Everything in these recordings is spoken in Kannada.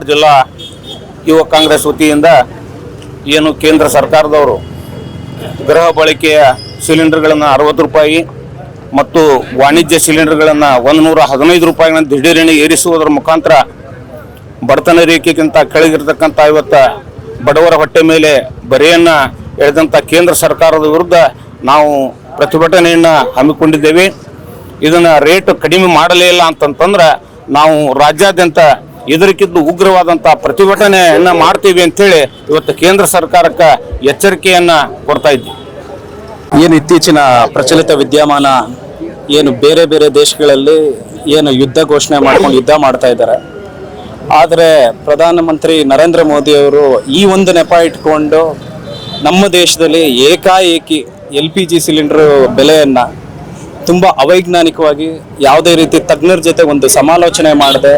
ಜಿಲ್ಲಾ ಯುವ ಕಾಂಗ್ರೆಸ್ ವತಿಯಿಂದ ಏನು ಕೇಂದ್ರ ಸರ್ಕಾರದವರು ಗೃಹ ಬಳಕೆಯ ಸಿಲಿಂಡರ್ಗಳನ್ನು 60 ರೂಪಾಯಿ ಮತ್ತು ವಾಣಿಜ್ಯ ಸಿಲಿಂಡರ್ಗಳನ್ನು 115 ರೂಪಾಯಿಗಳನ್ನು ದಿಢೀರನೆ ಏರಿಸುವುದರ ಮುಖಾಂತರ ಬಡತನ ರೇಖೆಗಿಂತ ಕೆಳಗಿರ್ತಕ್ಕಂಥ ಇವತ್ತು ಬಡವರ ಹೊಟ್ಟೆ ಮೇಲೆ ಬರೆಯನ್ನು ಎಳೆದಂಥ ಕೇಂದ್ರ ಸರ್ಕಾರದ ವಿರುದ್ಧ ನಾವು ಪ್ರತಿಭಟನೆಯನ್ನು ಹಮ್ಮಿಕೊಂಡಿದ್ದೇವೆ. ಇದನ್ನು ರೇಟ್ ಕಡಿಮೆ ಮಾಡಲೇ ಇಲ್ಲ ಅಂತಂತಂದ್ರೆ ನಾವು ರಾಜ್ಯಾದ್ಯಂತ ಇದಕ್ಕಿದ್ದು ಉಗ್ರವಾದಂಥ ಪ್ರತಿಭಟನೆಯನ್ನು ಮಾಡ್ತೀವಿ ಅಂತೇಳಿ ಇವತ್ತು ಕೇಂದ್ರ ಸರ್ಕಾರಕ್ಕೆ ಎಚ್ಚರಿಕೆಯನ್ನು ಕೊಡ್ತಾ ಇದ್ದೀವಿ. ಏನು ಇತ್ತೀಚಿನ ಪ್ರಚಲಿತ ವಿದ್ಯಮಾನ ಏನು ಬೇರೆ ಬೇರೆ ದೇಶಗಳಲ್ಲಿ ಏನು ಯುದ್ಧ ಘೋಷಣೆ ಮಾಡ್ಕೊಂಡು ಯುದ್ಧ ಮಾಡ್ತಾ ಇದ್ದಾರೆ. ಆದರೆ ಪ್ರಧಾನಮಂತ್ರಿ ನರೇಂದ್ರ ಮೋದಿ ಅವರು ಈ ಒಂದು ನೆಪ ಇಟ್ಕೊಂಡು ನಮ್ಮ ದೇಶದಲ್ಲಿ ಏಕಾಏಕಿ LPG ಸಿಲಿಂಡರ್ ಬೆಲೆಯನ್ನು ತುಂಬ ಅವೈಜ್ಞಾನಿಕವಾಗಿ ಯಾವುದೇ ರೀತಿ ತಜ್ಞರ ಜೊತೆ ಒಂದು ಸಮಾಲೋಚನೆ ಮಾಡದೆ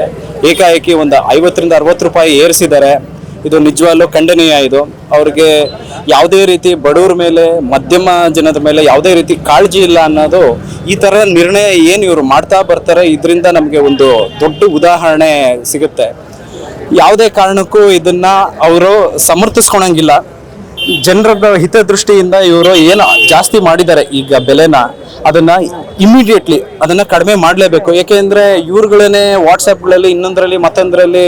ಏಕಾಏಕಿ ಒಂದು 50ರಿಂದ 60 ರೂಪಾಯಿ ಏರಿಸಿದ್ದಾರೆ. ಇದು ನಿಜವಾಗ್ಲೂ ಖಂಡನೀಯ. ಇದು ಅವ್ರಿಗೆ ಯಾವುದೇ ರೀತಿ ಬಡವರ ಮೇಲೆ ಮಧ್ಯಮ ಜನದ ಮೇಲೆ ಯಾವುದೇ ರೀತಿ ಕಾಳಜಿ ಇಲ್ಲ ಅನ್ನೋದು ಈ ಥರ ನಿರ್ಣಯ ಏನು ಇವರು ಮಾಡ್ತಾ ಬರ್ತಾರೆ ಇದರಿಂದ ನಮಗೆ ಒಂದು ದೊಡ್ಡ ಉದಾಹರಣೆ ಸಿಗುತ್ತೆ. ಯಾವುದೇ ಕಾರಣಕ್ಕೂ ಇದನ್ನು ಅವರು ಸಮರ್ಥಿಸ್ಕೊಳಂಗಿಲ್ಲ. ಜನರ ಹಿತದೃಷ್ಟಿಯಿಂದ ಇವರು ಏನು ಜಾಸ್ತಿ ಮಾಡಿದ್ದಾರೆ ಈಗ ಬೆಲೆನ ಅದನ್ನು ಇಮಿಡಿಯೇಟ್ಲಿ ಅದನ್ನು ಕಡಿಮೆ ಮಾಡಲೇಬೇಕು. ಏಕೆಂದರೆ ಇವ್ರುಗಳೇ ವಾಟ್ಸಪ್ಗಳಲ್ಲಿ ಇನ್ನೊಂದರಲ್ಲಿ ಮತ್ತೊಂದರಲ್ಲಿ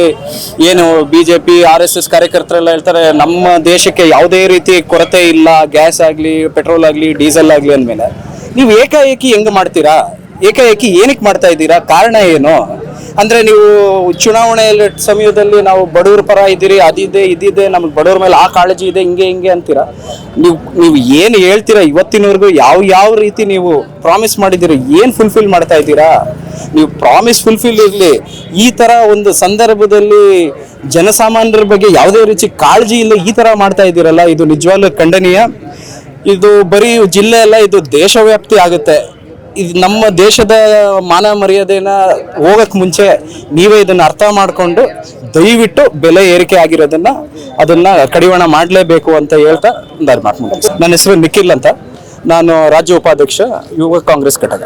ಏನು BJP RSS ಕಾರ್ಯಕರ್ತರೆಲ್ಲ ಹೇಳ್ತಾರೆ ನಮ್ಮ ದೇಶಕ್ಕೆ ಯಾವುದೇ ರೀತಿ ಕೊರತೆ ಇಲ್ಲ, ಗ್ಯಾಸ್ ಆಗಲಿ ಪೆಟ್ರೋಲ್ ಆಗಲಿ ಡೀಸೆಲ್ ಆಗಲಿ ಅಂದಮೇಲೆ ನೀವು ಏಕಾಏಕಿ ಹೆಂಗೆ ಮಾಡ್ತೀರಾ? ಏಕಾಏಕಿ ಏನಕ್ಕೆ ಮಾಡ್ತಾ ಇದ್ದೀರಾ? ಕಾರಣ ಏನು? ಅಂದರೆ ನೀವು ಚುನಾವಣೆ ಸಮಯದಲ್ಲಿ ನಾವು ಬಡವ್ರ ಪರ ಇದ್ದೀರಿ, ಅದಿದೆ ಇದಿದೆ, ನಮ್ಗೆ ಬಡವ್ರ ಮೇಲೆ ಆ ಕಾಳಜಿ ಇದೆ, ಹಿಂಗೆ ಅಂತೀರಾ. ನೀವು ಏನು ಹೇಳ್ತೀರಾ ಇವತ್ತಿನವರೆಗೂ ಯಾವ ರೀತಿ ನೀವು ಪ್ರಾಮಿಸ್ ಮಾಡಿದ್ದೀರಿ, ಏನು ಫುಲ್ಫಿಲ್ ಮಾಡ್ತಾ ಇದ್ದೀರಾ? ನೀವು ಪ್ರಾಮಿಸ್ ಫುಲ್ಫಿಲ್ ಇರಲಿ. ಈ ಥರ ಒಂದು ಸಂದರ್ಭದಲ್ಲಿ ಜನಸಾಮಾನ್ಯರ ಬಗ್ಗೆ ಯಾವುದೇ ರೀತಿ ಕಾಳಜಿ ಇಲ್ಲ ಈ ಥರ ಮಾಡ್ತಾ ಇದ್ದೀರಲ್ಲ, ಇದು ನಿಜವಾಗ್ಲೂ ಖಂಡನೀಯ. ಇದು ಬರೀ ಜಿಲ್ಲೆ ಅಲ್ಲ, ಇದು ದೇಶವ್ಯಾಪ್ತಿ ಆಗುತ್ತೆ. ಇದು ನಮ್ಮ ದೇಶದ ಮಾನ ಮರ್ಯಾದೆನ ಹೋಗಕ್ಕೆ ಮುಂಚೆ ನೀವೇ ಇದನ್ನು ಅರ್ಥ ಮಾಡಿಕೊಂಡು ದಯವಿಟ್ಟು ಬೆಲೆ ಏರಿಕೆ ಅದನ್ನು ಕಡಿವಾಣ ಮಾಡಲೇಬೇಕು ಅಂತ ಹೇಳ್ತಾ ಮಾತು. ನನ್ನ ಹೆಸರು ನಿಖಿಲ್ ಅಂತ, ನಾನು ರಾಜ್ಯ ಉಪಾಧ್ಯಕ್ಷ ಯುವ ಕಾಂಗ್ರೆಸ್ ಘಟಕ.